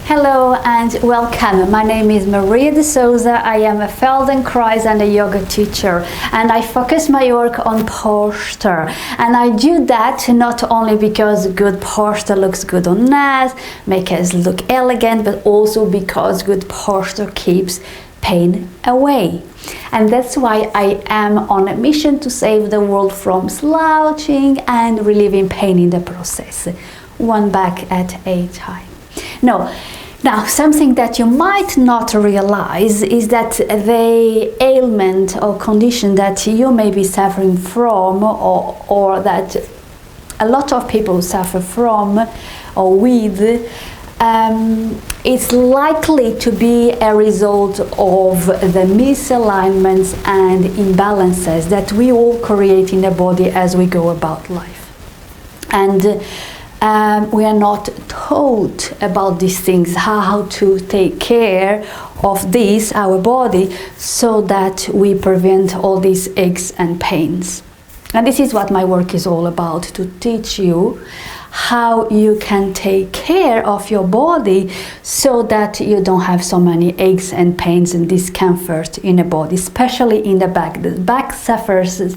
Hello and welcome. My name is Maria de Souza. I am a Feldenkrais and a yoga teacher, and I focus my work on posture. And I do that not only because good posture looks good on us, make us look elegant, but also because good posture keeps pain away. And that's why I am on a mission to save the world from slouching and relieving pain in the process, one back at a time. Now, something that you might not realize is that the ailment or condition that you may be suffering from, or that a lot of people suffer from or with, is likely to be a result of the misalignments and imbalances that we all create in the body as we go about life. And we are not taught about these things, how to take care of this, our body, so that we prevent all these aches and pains. And this is what my work is all about, to teach you how you can take care of your body so that you don't have so many aches and pains and discomfort in the body, especially in the back. The back suffers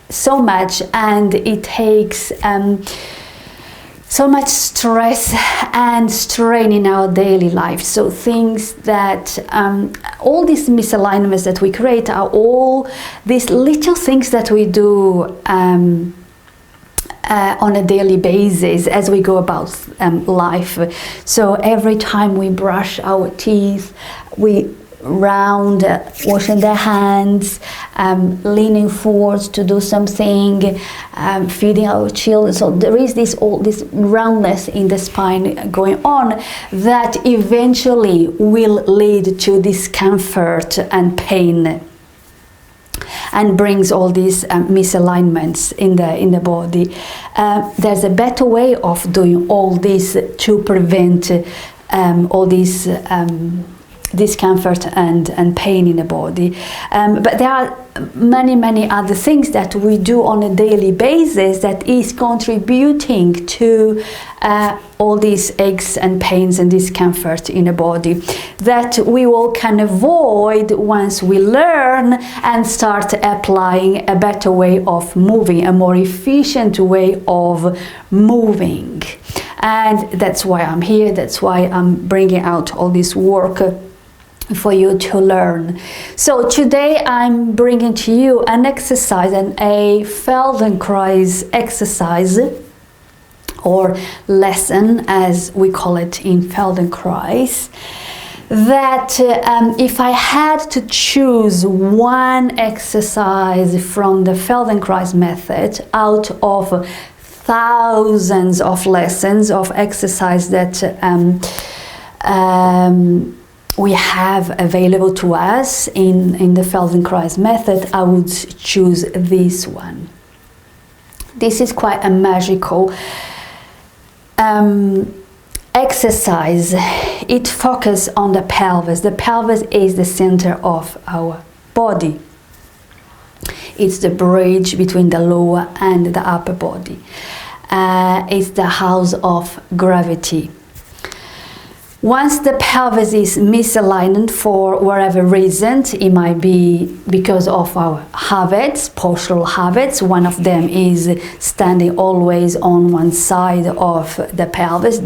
so much, and it takes so much stress and strain in our daily life. So things that, all these misalignments that we create are all these little things that we do on a daily basis as we go about life. So every time we brush our teeth, we washing their hands, leaning forward to do something, feeding our children. So there is this roundness in the spine going on that eventually will lead to discomfort and pain, and brings all these misalignments in the body. There's a better way of doing all this to prevent all these discomfort and pain in the body, but there are many other things that we do on a daily basis that is contributing to all these aches and pains and discomfort in the body that we all can avoid once we learn and start applying a better way of moving, a more efficient way of moving. And that's why I'm here, that's why I'm bringing out all this work for you to learn. So today I'm bringing to you an exercise, and a Feldenkrais exercise, or lesson as we call it in Feldenkrais, that if I had to choose one exercise from the Feldenkrais method out of thousands of lessons of exercise that we have available to us in the Feldenkrais method, I would choose this one. This is quite a magical exercise. It focuses on the pelvis. The pelvis is the center of our body. It's the bridge between the lower and the upper body. It's the house of gravity. Once the pelvis is misaligned for whatever reason, it might be because of our habits, postural habits. One of them is standing always on one side of the pelvis.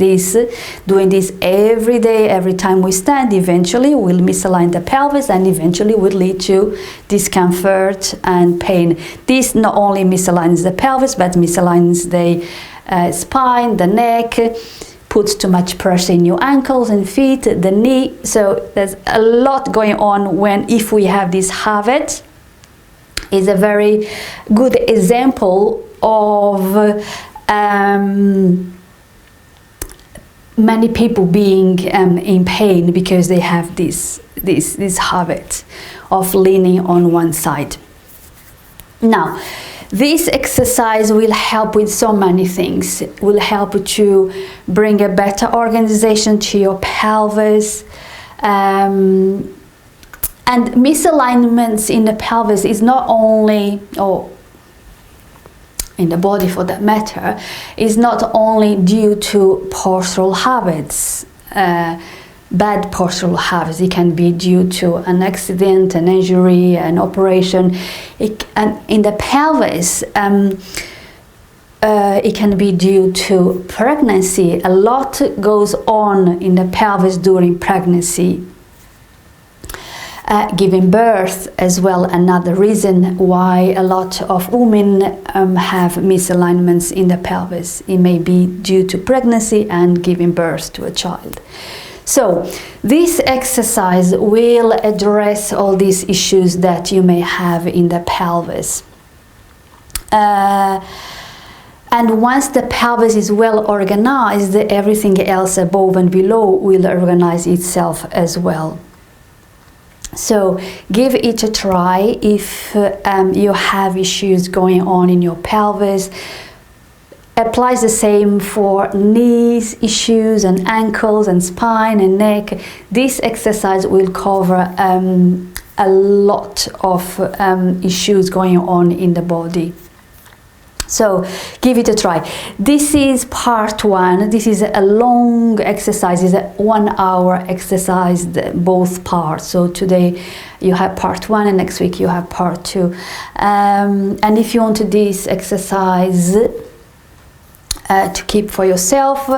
Doing this every day, every time we stand, eventually will misalign the pelvis, and eventually will lead to discomfort and pain. This not only misaligns the pelvis, but misaligns the spine, the neck, puts too much pressure in your ankles and feet, the knee. So there's a lot going on if we have this habit. Is a very good example of many people being in pain because they have this habit of leaning on one side. Now, this exercise will help with so many things. It will help to bring a better organization to your pelvis. And misalignments in the pelvis is not only, or in the body for that matter, is not only due to postural habits. bad postural habits. It can be due to an accident, an injury, an operation. And in the pelvis, it can be due to pregnancy. A lot goes on in the pelvis during pregnancy. Giving birth as well, another reason why a lot of women have misalignments in the pelvis. It may be due to pregnancy and giving birth to a child. So this exercise will address all these issues that you may have in the pelvis. And once the pelvis is well organized, everything else above and below will organize itself as well. So give it a try if you have issues going on in your pelvis. Applies the same for knees issues and ankles and spine and neck. This exercise will cover a lot of issues going on in the body. So give it a try. This is part 1. This is a long exercise. It's a 1 hour exercise, both parts. So today you have part 1 and next week you have part 2. And if you want this exercise to keep for yourself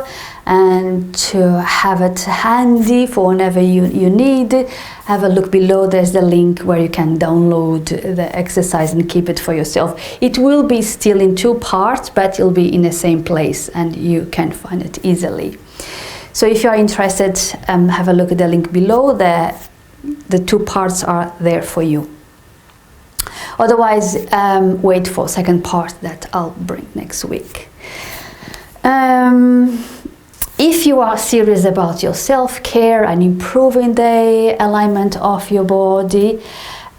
and to have it handy for whenever you need, have a look below. There's the link where you can download the exercise and keep it for yourself. It will be still in 2 parts, but it'll be in the same place and you can find it easily. So if you are interested, have a look at the link below. The 2 parts are there for you. Otherwise, wait for second part that I'll bring next week. If you are serious about your self-care and improving the alignment of your body,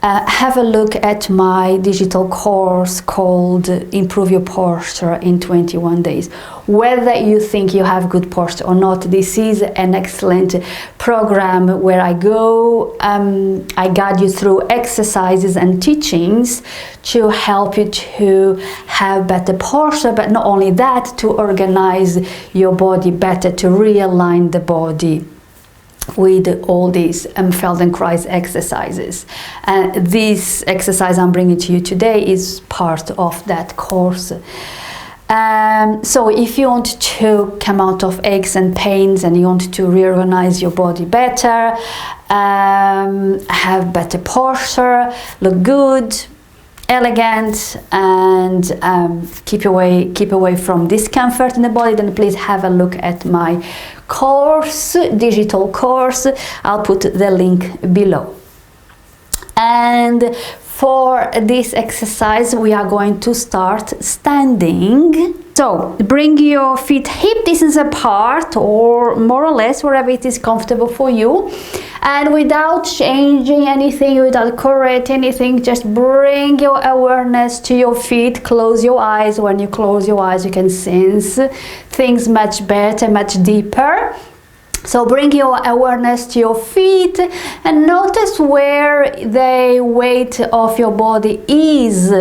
have a look at my digital course called Improve Your Posture in 21 Days. Whether you think you have good posture or not, this is an excellent program where I guide you through exercises and teachings to help you to have better posture, but not only that, to organize your body better, to realign the body with all these Feldenkrais exercises. And this exercise I'm bringing to you today is part of that course. So if you want to come out of aches and pains and you want to reorganize your body better, have better posture, look good, elegant, and keep away from discomfort in the body, then please have a look at my course, digital course. I'll put the link below. And for this exercise we are going to start standing. So bring your feet hip distance apart, or more or less wherever it is comfortable for you, and without changing anything, without correcting anything, just bring your awareness to your feet. Close your eyes. When you close your eyes you can sense things much better, much deeper. So bring your awareness to your feet and notice where the weight of your body is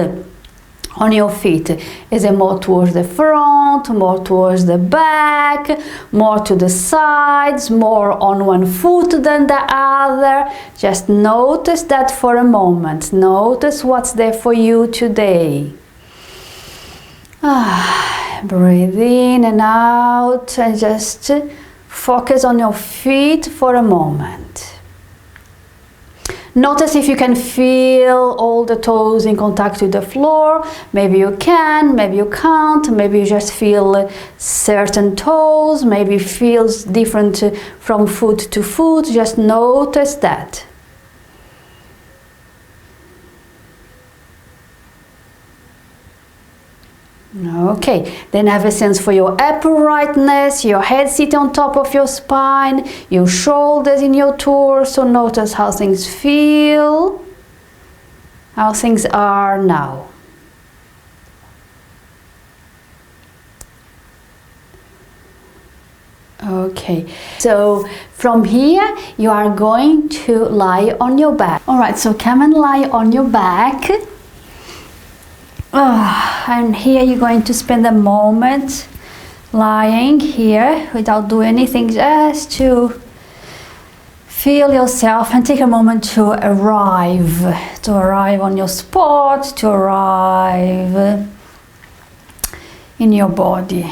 on your feet. Is it more towards the front, more towards the back, more to the sides, more on one foot than the other? Just notice that for a moment. Notice what's there for you today. Breathe in and out and just focus on your feet for a moment. Notice if you can feel all the toes in contact with the floor. Maybe you can, maybe you can't, maybe you just feel certain toes, maybe it feels different from foot to foot. Just notice that. Okay, then have a sense for your uprightness, your head sitting on top of your spine, your shoulders in your torso. Notice how things feel, how things are now. Okay, so from here you are going to lie on your back. Alright, so come and lie on your back. And here you're going to spend a moment lying here without doing anything, just to Feel yourself and take a moment to arrive on your spot, to arrive in your body.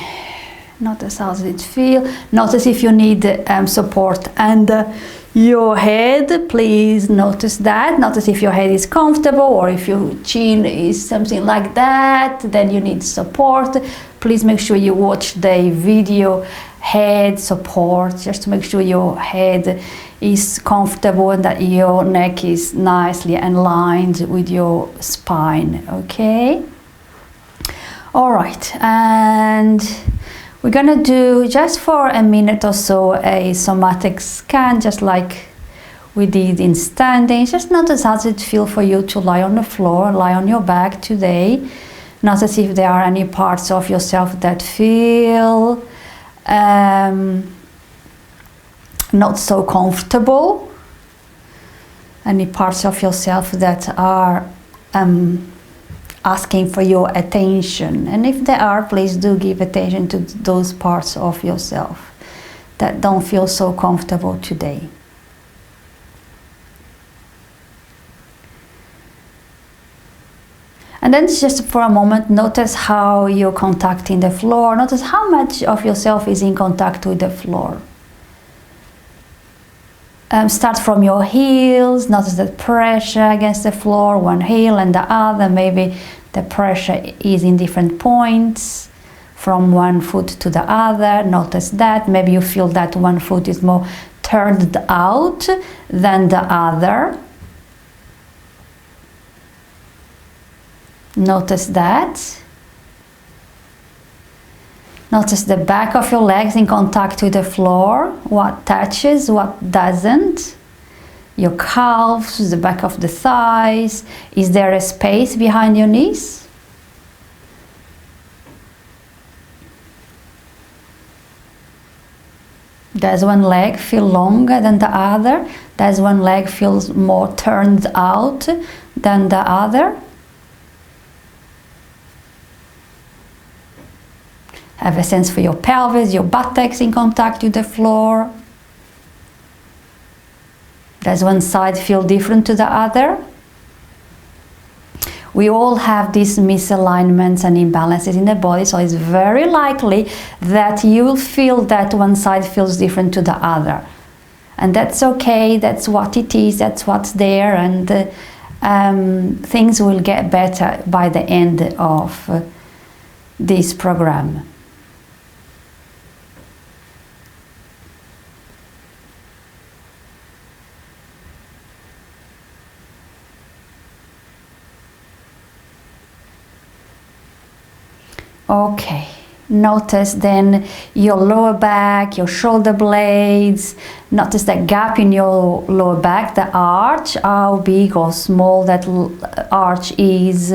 Notice how does it feel. Notice if you need support under your head. Please notice that. Notice if your head is comfortable, or if your chin is something like that, then you need support. Please make sure you watch the video head support, just to make sure your head is comfortable and that your neck is nicely aligned with your spine. Okay? All right, and we're gonna do, just for a minute or so, a somatic scan, just like we did in standing. Just notice how does it feel for you to lie on the floor, lie on your back today. Notice if there are any parts of yourself that feel not so comfortable. Any parts of yourself that are asking for your attention, and if there are, please do give attention to those parts of yourself that don't feel so comfortable today. And then just for a moment, notice how you're contacting the floor. Notice how much of yourself is in contact with the floor. Start from your heels. Notice the pressure against the floor, one heel and the other. Maybe the pressure is in different points from one foot to the other. Notice that. Maybe you feel that one foot is more turned out than the other. Notice that. Notice the back of your legs in contact with the floor. What touches, what doesn't. Your calves, the back of the thighs. Is there a space behind your knees? Does one leg feel longer than the other? Does one leg feel more turned out than the other? Have a sense for your pelvis, your buttocks in contact with the floor. Does one side feel different to the other? We all have these misalignments and imbalances in the body, so it's very likely that you will feel that one side feels different to the other. And that's okay, that's what it is, that's what's there, and things will get better by the end of this program. Okay, notice then your lower back, your shoulder blades. Notice that gap in your lower back, the arch, how big or small that arch is.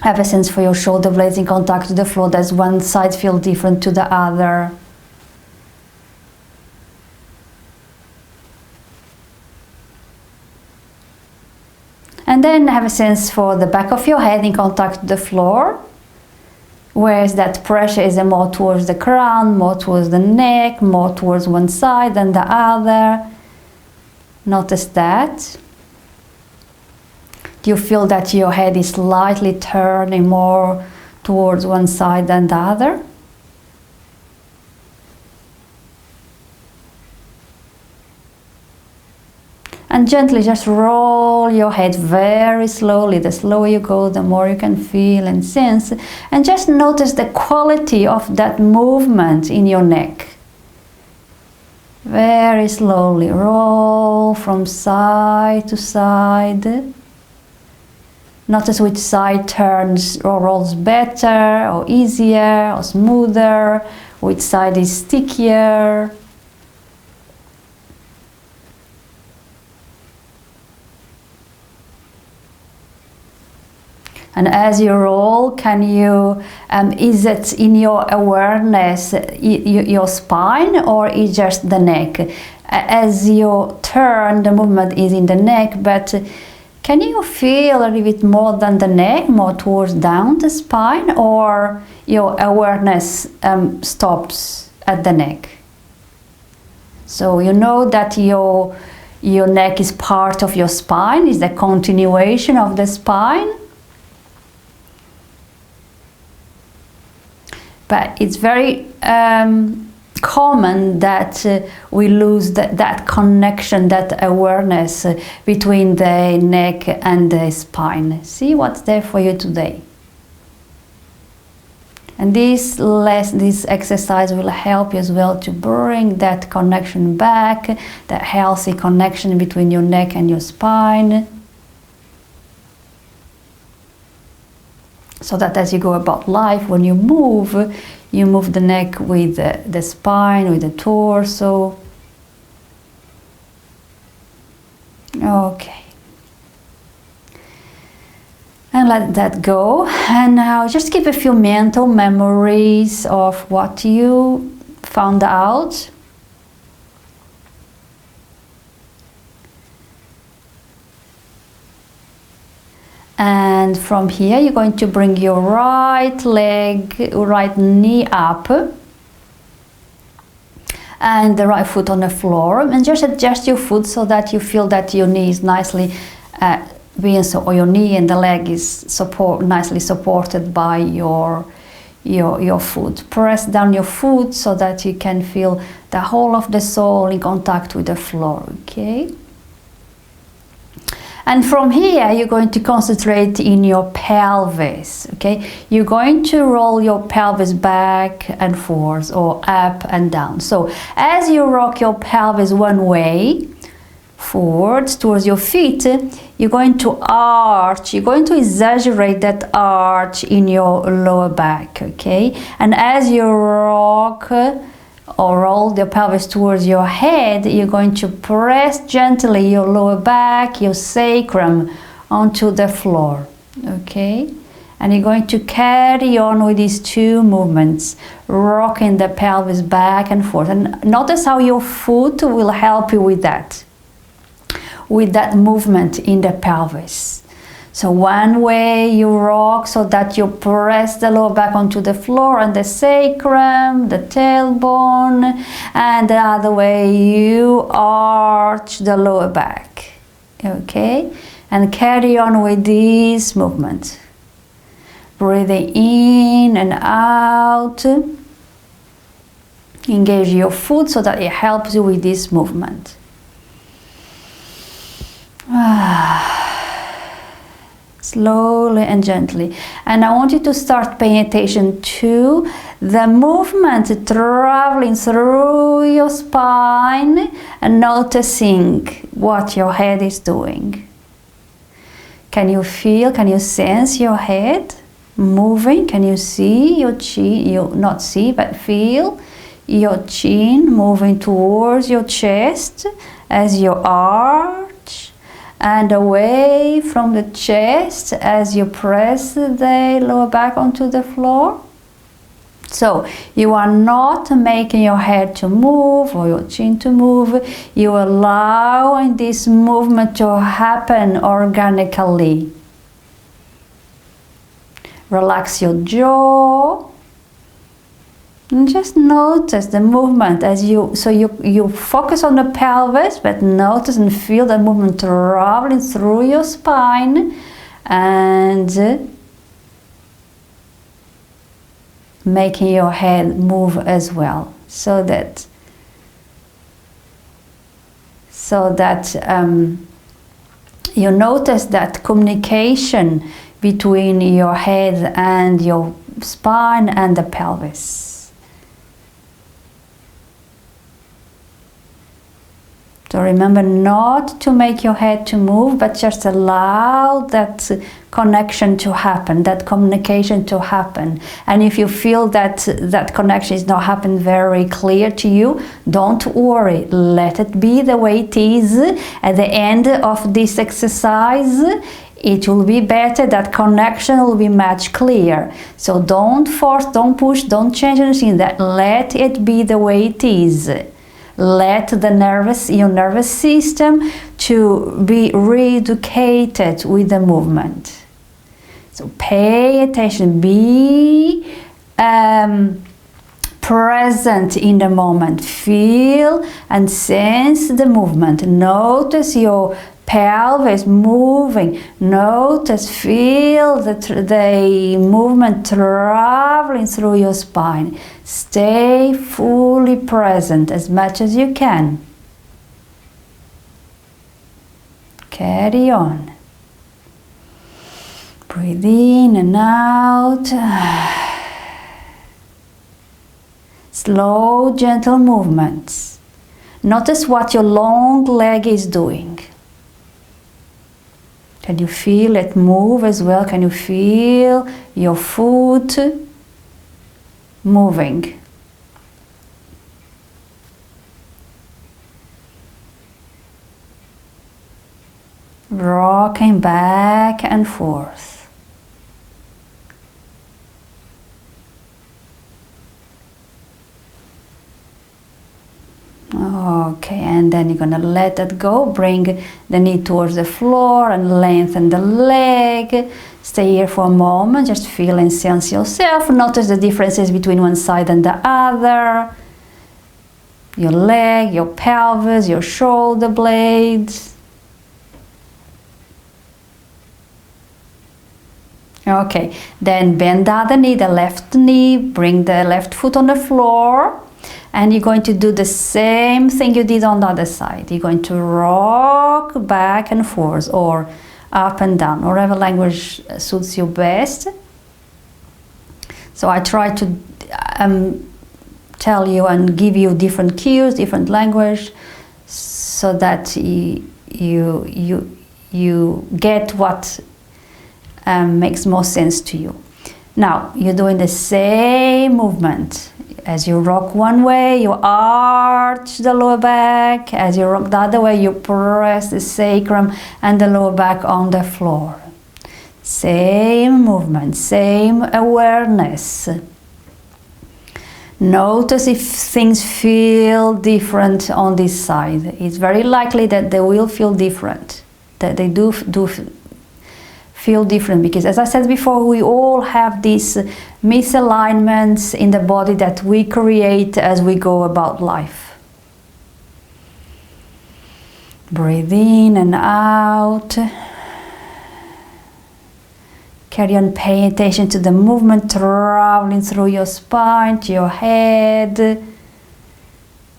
Have a sense for your shoulder blades in contact with the floor. Does one side feel different to the other? And then have a sense for the back of your head in contact with the floor. Whereas that pressure is more towards the crown, more towards the neck, more towards one side than the other. Notice that. Do you feel that your head is slightly turning more towards one side than the other? And gently just roll your head very slowly. The slower you go, the more you can feel and sense. And just notice the quality of that movement in your neck. Very slowly roll from side to side. Notice which side turns or rolls better or easier or smoother, which side is stickier. And as you roll, can you, is it in your awareness, your spine, or is just the neck? As you turn, the movement is in the neck, but can you feel a little bit more than the neck, more towards down the spine, or your awareness stops at the neck? So you know that your neck is part of your spine, is the continuation of the spine. But it's very common that we lose that connection, that awareness between the neck and the spine. See what's there for you today. And this exercise will help you as well to bring that connection back, that healthy connection between your neck and your spine. So that as you go about life, when you move the neck with the spine, with the torso. Okay. And let that go. And now just keep a few mental memories of what you found out. And from here, you're going to bring your right leg, right knee up, and the right foot on the floor. And just adjust your foot so that you feel that your knee is nicely or your knee and the leg is nicely supported by your foot. Press down your foot so that you can feel the whole of the sole in contact with the floor. Okay. And from here, you're going to concentrate in your pelvis, okay? You're going to roll your pelvis back and forth or up and down. So as you rock your pelvis one way, forwards towards your feet, you're going to arch, you're going to exaggerate that arch in your lower back, okay? And as you rock or roll your pelvis towards your head, you're going to press gently your lower back, your sacrum onto the floor, okay? And you're going to carry on with these two movements, rocking the pelvis back and forth. And notice how your foot will help you with that movement in the pelvis. So one way you rock so that you press the lower back onto the floor and the sacrum, the tailbone, and the other way you arch the lower back, okay? And carry on with this movement. Breathing in and out. Engage your foot so that it helps you with this movement. Slowly and gently. And I want you to start paying attention to the movement traveling through your spine and noticing what your head is doing. Can you feel, can you sense your head moving? Can you see your chin, not see, but feel your chin moving towards your chest as you arch? And away from the chest as you press the lower back onto the floor. So you are not making your head to move or your chin to move. You are allowing this movement to happen organically. Relax your jaw. And just notice the movement as you focus on the pelvis, but notice and feel the movement traveling through your spine and making your head move as well, so that you notice that communication between your head and your spine and the pelvis. So remember not to make your head to move, but just allow that connection to happen, that communication to happen. And if you feel that that connection is not happening very clear to you, don't worry. Let it be the way it is. At the end of this exercise, it will be better, that connection will be much clearer. So don't force, don't push, don't change anything. Let it be the way it is. Let your nervous system to be re-educated with the movement. So pay attention, be present in the moment. Feel and sense the movement. Notice your pelvis moving. Notice, feel the movement traveling through your spine. Stay fully present as much as you can. Carry on. Breathe in and out. Slow, gentle movements. Notice what your long leg is doing. Can you feel it move as well? Can you feel your foot moving? Rocking back and forth. Okay, and then you're going to let it go. Bring the knee towards the floor and lengthen the leg. Stay here for a moment. Just feel and sense yourself. Notice the differences between one side and the other. Your leg, your pelvis, your shoulder blades. Okay, then bend the other knee, the left knee. Bring the left foot on the floor. And you're going to do the same thing you did on the other side. You're going to rock back and forth or up and down, whatever language suits you best. So I try to tell you and give you different cues, different language, so that you get what makes more sense to you. Now, you're doing the same movement. As you rock one way, you arch the lower back. As you rock the other way, you press the sacrum and the lower back on the floor. Same movement, same awareness. Notice if things feel different on this side. It's very likely that they will feel different, that they do feel different, because as I said before, we all have these misalignments in the body that we create as we go about life. Breathe in and out. Carry on paying attention to the movement traveling through your spine, to your head.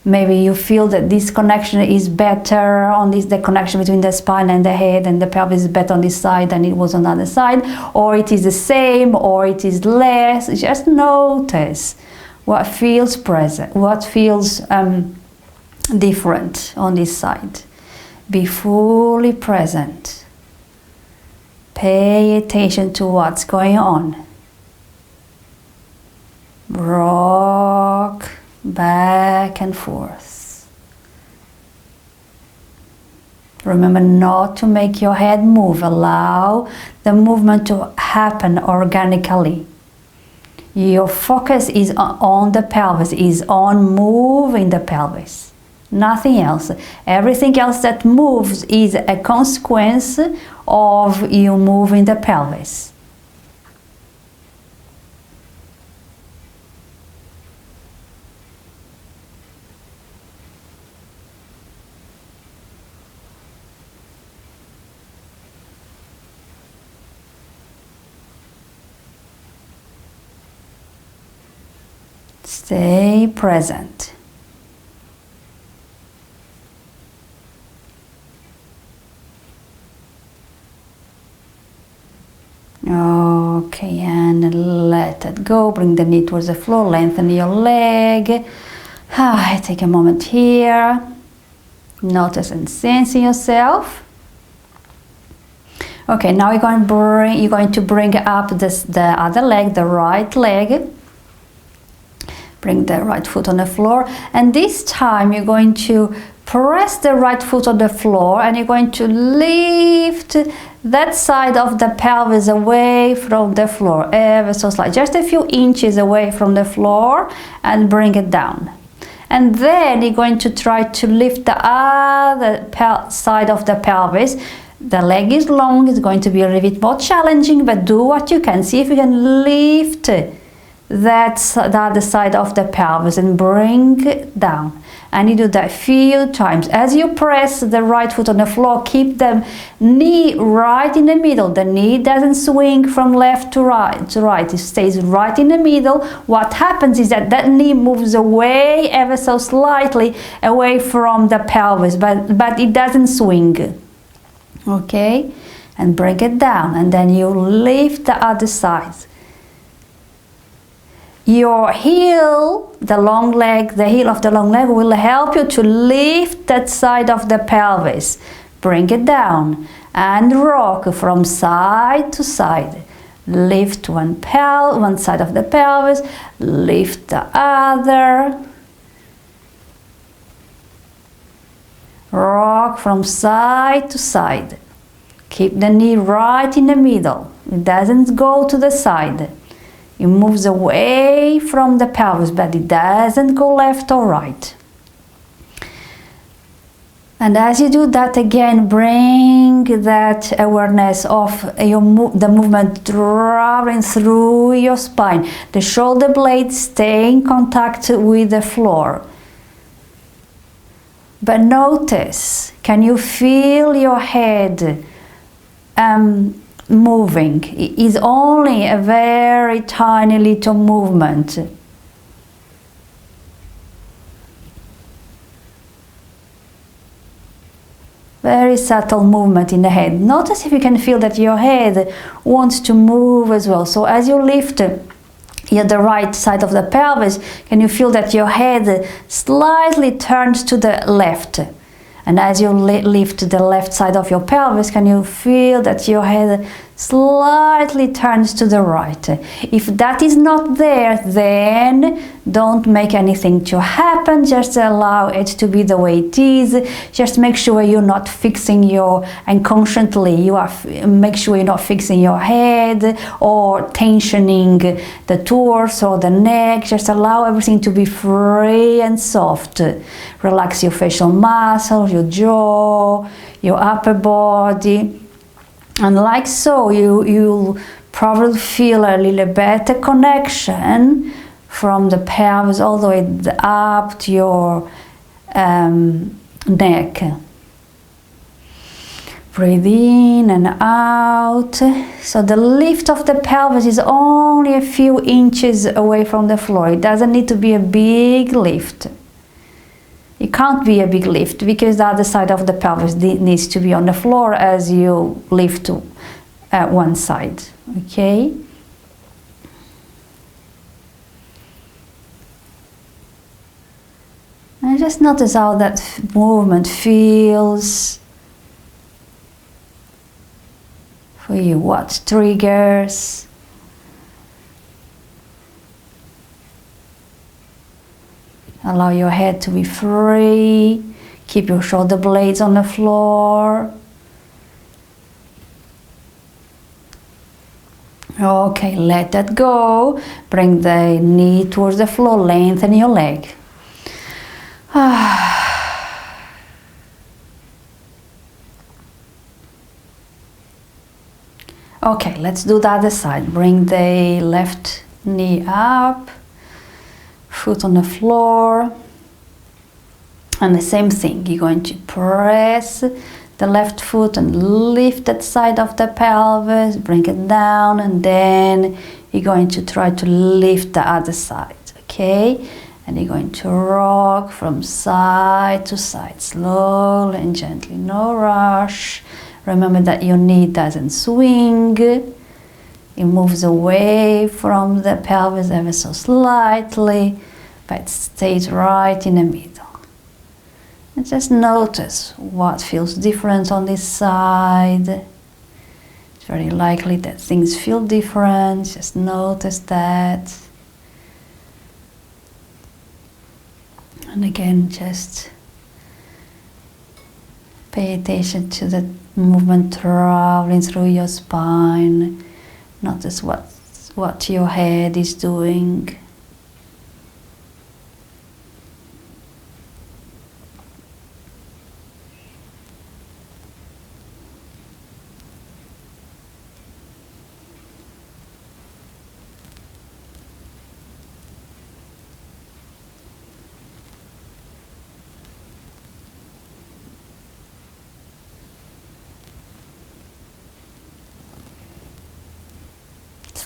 Maybe you feel that this connection is better on this, the connection between the spine and the head and the pelvis is better on this side than it was on the other side, or it is the same, or it is less. Just notice what feels present, what feels different on this side. Be fully present. Pay attention to what's going on. Rock back and forth. Remember not to make your head move. Allow the movement to happen organically. Your focus is on the pelvis, is on moving the pelvis. Nothing else. Everything else that moves is a consequence of you moving the pelvis. Stay present. Okay, and let it go. Bring the knee towards the floor. Lengthen your leg. Take a moment here. Notice and sense yourself. Okay, now you're going to bring up the other leg, the right leg. Bring the right foot on the floor, and this time you're going to press the right foot on the floor and you're going to lift that side of the pelvis away from the floor, ever so slightly, just a few inches away from the floor, and bring it down. And then you're going to try to lift the other side of the pelvis. The leg is long, it's going to be a little bit more challenging, but do what you can. See if you can lift That's the other side of the pelvis and bring it down. And you do that a few times. As you press the right foot on the floor, keep the knee right in the middle. The knee doesn't swing from left to right. It stays right in the middle. What happens is that that knee moves away ever so slightly away from the pelvis, but it doesn't swing. Okay? And bring it down. And then you lift the other side. Your heel, the heel of the long leg will help you to lift that side of the pelvis. Bring it down and rock from side to side. Lift one side of the pelvis, lift the other. Rock from side to side. Keep the knee right in the middle. It doesn't go to the side. It moves away from the pelvis, but it doesn't go left or right. And as you do that again, bring that awareness of the movement traveling through your spine. The shoulder blades stay in contact with the floor. But notice, can you feel your head moving? It is only a very tiny little movement. Very subtle movement in the head. Notice if you can feel that your head wants to move as well. So as you lift the right side of the pelvis, can you feel that your head slightly turns to the left? And as you lift the left side of your pelvis, can you feel that your head slightly turns to the right? If that is not there, then don't make anything to happen. Just allow it to be the way it is. Just make sure you're not fixing unconsciously, make sure you're not fixing your head or tensioning the torso or the neck. Just allow everything to be free and soft. Relax your facial muscles, your jaw, your upper body. And like so, you'll probably feel a little better connection from the pelvis all the way up to your neck. Breathe in and out. So the lift of the pelvis is only a few inches away from the floor. It doesn't need to be a big lift. It can't be a big lift because the other side of the pelvis needs to be on the floor as you lift to one side. Okay? And just notice how that movement feels for you. What triggers? Allow your head to be free. Keep your shoulder blades on the floor. Okay, let that go. Bring the knee towards the floor. Lengthen your leg. Okay, let's do the other side. Bring the left knee up. Foot on the floor, and the same thing, you're going to press the left foot and lift that side of the pelvis, bring it down, and then you're going to try to lift the other side, okay? And you're going to rock from side to side, slowly and gently, no rush. Remember that your knee doesn't swing. It moves away from the pelvis ever so slightly, but it stays right in the middle. And just notice what feels different on this side. It's very likely that things feel different. Just notice that. And again, just pay attention to the movement traveling through your spine. Notice what your head is doing.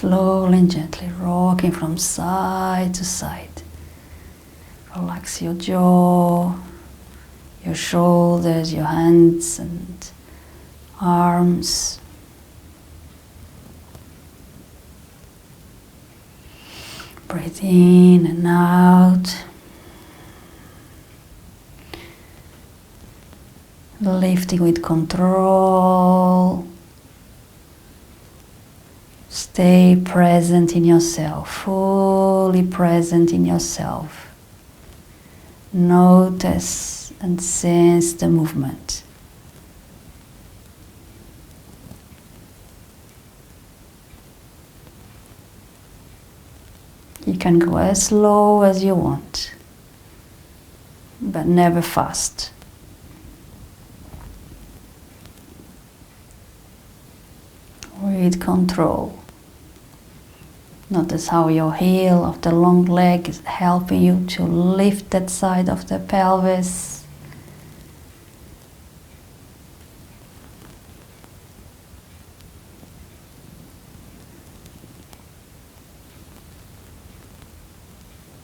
Slowly and gently rocking from side to side. Relax your jaw, your shoulders, your hands and arms. Breathe in and out. Lifting with control. Stay present in yourself, fully present in yourself. Notice and sense the movement. You can go as slow as you want, but never fast. With control. Notice how your heel of the long leg is helping you to lift that side of the pelvis.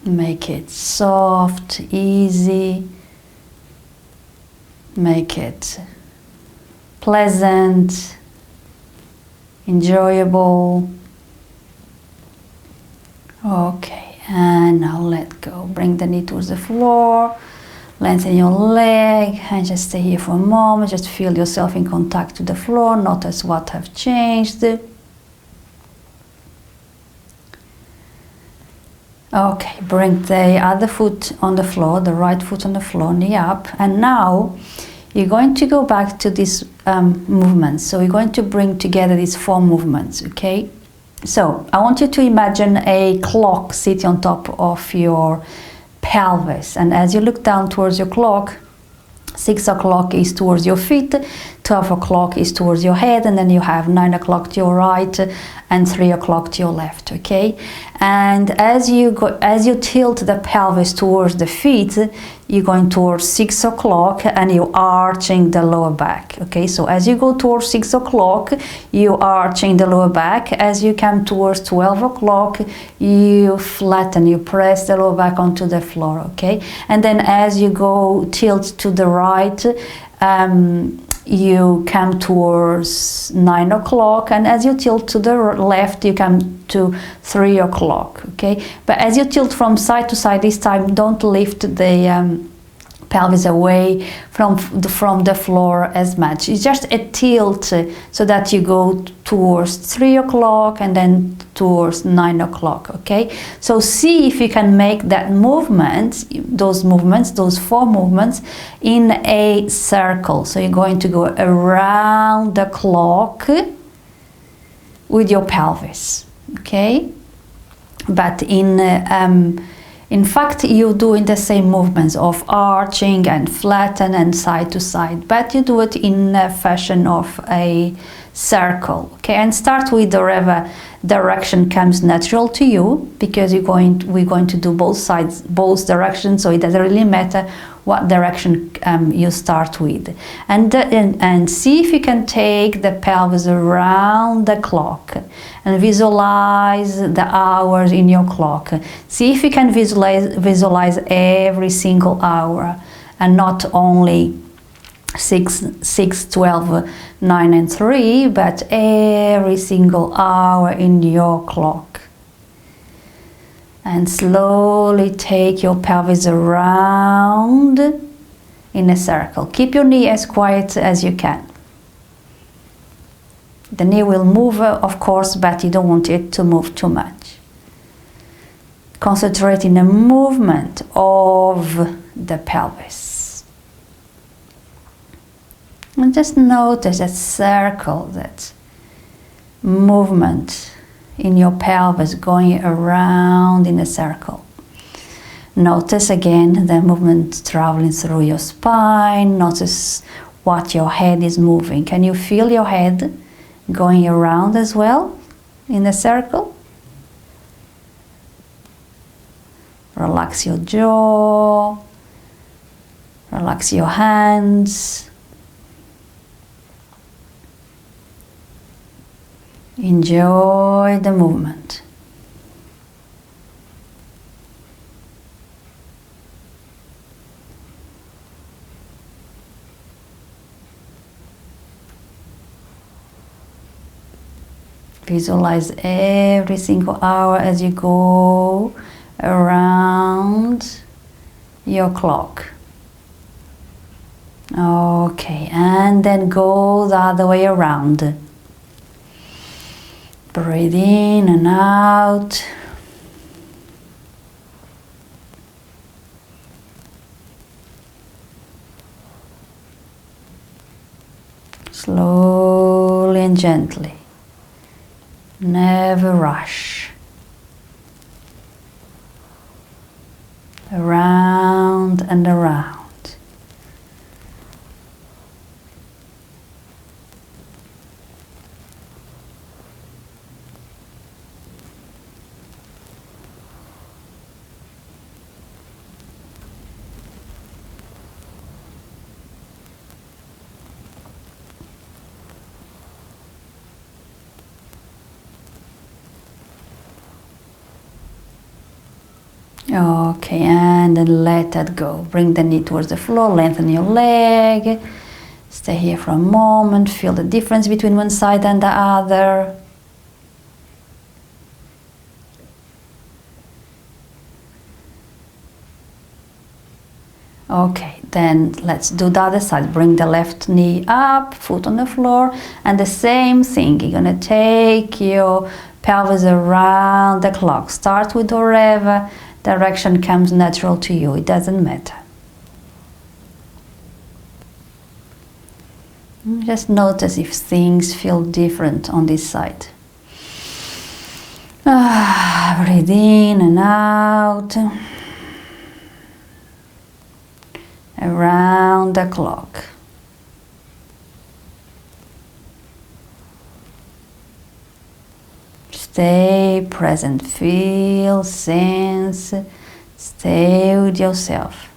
Make it soft, easy. Make it pleasant, enjoyable. Okay, and now let go. Bring the knee towards the floor. Lengthen your leg and just stay here for a moment. Just feel yourself in contact with the floor. Notice what have changed. Okay, bring the other foot on the floor, the right foot on the floor, knee up. And now you're going to go back to these movements. So you're going to bring together these 4 movements, okay? So I want you to imagine a clock sitting on top of your pelvis. And as you look down towards your clock, 6 o'clock is towards your feet, 12 o'clock is towards your head, and then you have 9 o'clock to your right and 3 o'clock to your left, okay? And as you tilt the pelvis towards the feet, you're going towards 6 o'clock and you're arching the lower back, okay? So as you go towards 6 o'clock, you arching the lower back. As you come towards 12 o'clock, you flatten, you press the lower back onto the floor, okay? And then as you go tilt to the right, you come towards 9 o'clock, and as you tilt to the left, you come to 3 o'clock, okay? But as you tilt from side to side this time, don't lift the pelvis away from the floor as much. It's just a tilt so that you go towards 3 o'clock and then towards 9 o'clock, okay? So see if you can make that movement, those 4 movements in a circle. So you're going to go around the clock with your pelvis, okay? But in fact, you're doing the same movements of arching and flatten and side to side, but you do it in a fashion of a circle, okay? And start with whatever direction comes natural to you, because we're going to do both sides, both directions, so it doesn't really matter what direction you start with. And see if you can take the pelvis around the clock and visualize the hours in your clock. See if you can visualize every single hour and not only 6, 12, 9 and 3, but every single hour in your clock. And slowly take your pelvis around in a circle. Keep your knee as quiet as you can. The knee will move, of course, but you don't want it to move too much. Concentrate in the movement of the pelvis. And just notice that circle, that movement in your pelvis going around in a circle. Notice again the movement traveling through your spine. Notice what your head is moving. Can you feel your head going around as well in a circle? Relax your jaw. Relax your hands. Enjoy the movement. Visualize every single hour as you go around your clock. Okay, and then go the other way around. Breathe in and out. Slowly and gently. Never rush. Around and around. Okay, and then let that go. Bring the knee towards the floor, lengthen your leg. Stay here for a moment, feel the difference between one side and the other. Okay, then let's do the other side. Bring the left knee up, foot on the floor, and the same thing. You're gonna take your pelvis around the clock. Start with whatever direction comes natural to you. It doesn't matter. Just notice if things feel different on this side. Breathe in and out. Around the clock. Stay present, feel, sense, stay with yourself.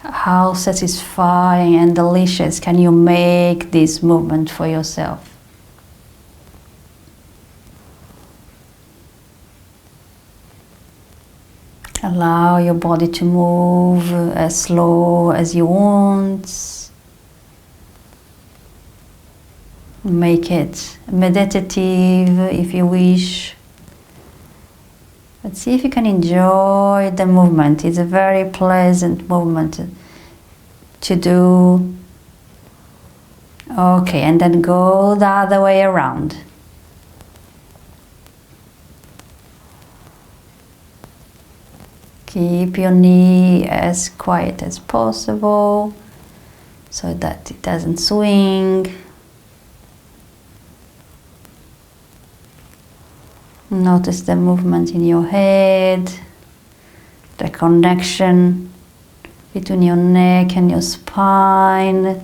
How satisfying and delicious can you make this movement for yourself? Allow your body to move as slow as you want. Make it meditative if you wish. But see if you can enjoy the movement. It's a very pleasant movement to do. Okay, and then go the other way around. Keep your knee as quiet as possible so that it doesn't swing. Notice the movement in your head, the connection between your neck and your spine.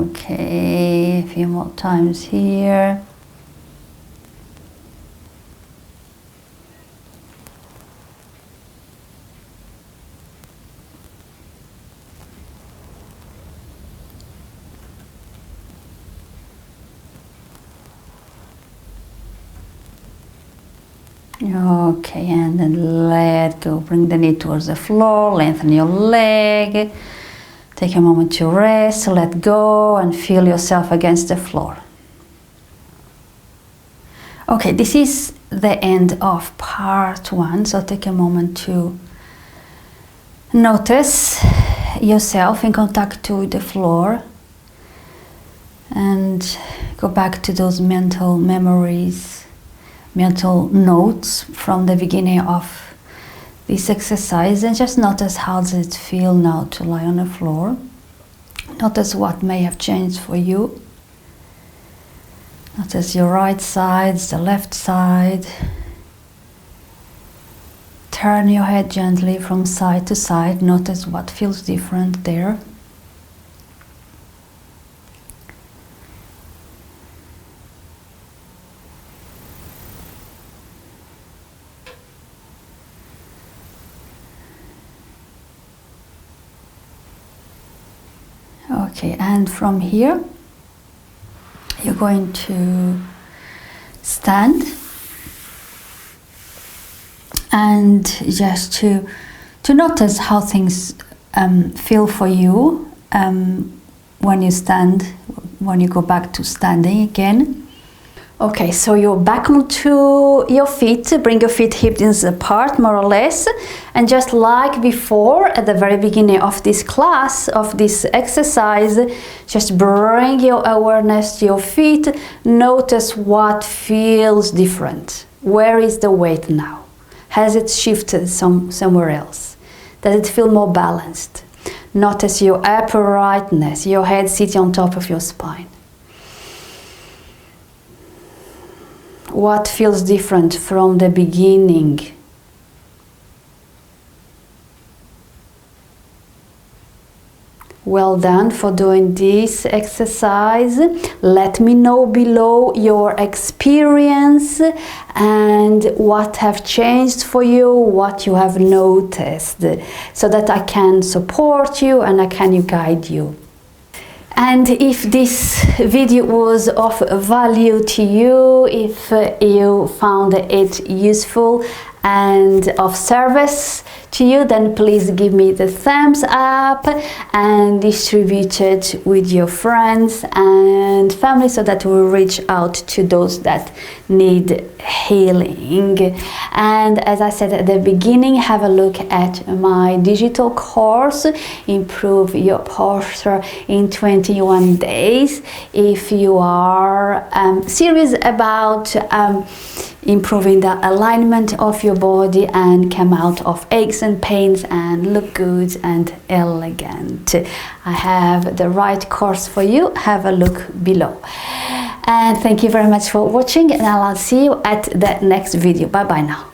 Okay, a few more times here. Okay, and then let go. Bring the knee towards the floor, lengthen your leg. Take a moment to rest, let go, and feel yourself against the floor. Okay, this is the end of part 1, so take a moment to notice yourself in contact with the floor and go back to those mental memories, mental notes from the beginning of this exercise, and just notice how does it feel now to lie on the floor. Notice what may have changed for you. Notice your right side, the left side. turn your head gently from side to side. Notice what feels different there. Okay, and from here you're going to stand and just to notice how things feel for you when you stand, when you go back to standing again. Okay, so you're back onto your feet. Bring your feet hip distance apart, more or less. And just like before, at the very beginning of this class, of this exercise, just bring your awareness to your feet. Notice what feels different. Where is the weight now? Has it shifted somewhere else? Does it feel more balanced? Notice your uprightness, your head sitting on top of your spine. What feels different from the beginning? Well done for doing this exercise. Let me know below your experience and what have changed for you, what you have noticed, so that I can support you and I can guide you. And if this video was of value to you, if you found it useful and of service to you, then please give me the thumbs up and distribute it with your friends and family so that we'll reach out to those that need healing. And as I said at the beginning, have a look at my digital course, Improve Your Posture in 21 Days, if you are serious about improving the alignment of your body and come out of aches and pains and look good and elegant. I have the right course for you. Have a look below. And thank you very much for watching, and I'll see you at the next video. Bye bye now.